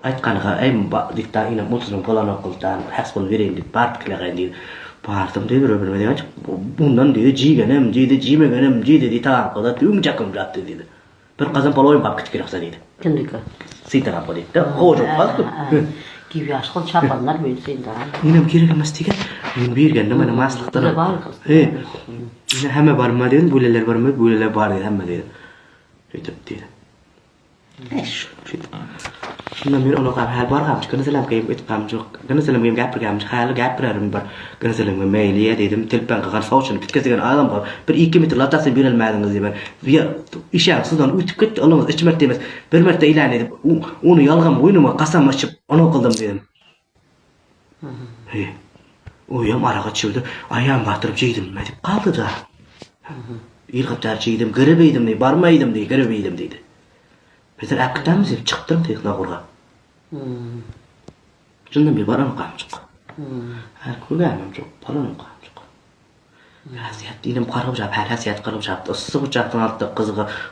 Aytqanıga aým dikta ina mutsyň bolan okyldan hasbul bereyim dip bartkylagyn diýdi. Bardım diýdi bilmedi aç. Bundan diýdi jigenem, diýdi jimegenem, diýdi taýda tüm jakym japdy diýdi. Bir gazan poloýum bap gitip geraksa diýdi. Kimdiki? Sitara bolýdy. Hoja baldy. Gibi yaşlı çapanlar bilsin de. Inem gerek emas diýen. Men bergende meni maslykdan. Ine hemme barma diýdi, buleler barma, buleler bar diýdi hemme diýdi. Şeýtip diýdi. Eş. Şunda men onu gap hal bargam, gene selam geýip etgam jok. Gene selam geýip gapyrgam, hal gapyrarum bar. Gene selam meýliýe dedim, telpan gagar sowçuny bitkesigen adam bar. Bir 2 metr latasy berelmädiňiz diýip. Bir işaňsyzdan ütüp ketdi, olamaz 3 mertebe emas. Bir mertebe ilan edip, onu ýalgam boýnuma gasam açyp onu kıldım dedim. He. Oyam araga çyldy, aýam batyryp jeýdim dip kaldy da. Ýyrgyptar jeýdim, girebeýdim diýip, barmaýdym diýip, girebeýdim diýdi. Beter akdam zip çıktım tekna gurga. Şundan bir baran kamçık. Her kulağım çok palan kamçık. Hasiyat dinim qarab jap, her hasiyat qarab jap. Issiq uçakdan altda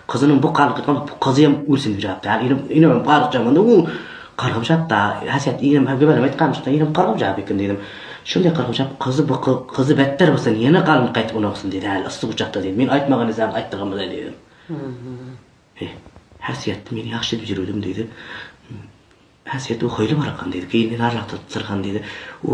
kızının bu qalqıqan qızıyam ölsün jap. Inim qarab jamanda u qarab jap da hasiyat inim hageberim aytqamçık, inim qarab jap ekin dedim. Şunday qarab jap, kızı better bolsa yana qalın qaytyp onaksın dedi. Hal issiq uçakda dedim. Men aytmagan izam aytdygym dedim. Hasiyat meni ýaşy bijirdim diýdi. Hasiyat o hoýly barakan diýdi. Keyin narlakda sırgan diýdi. O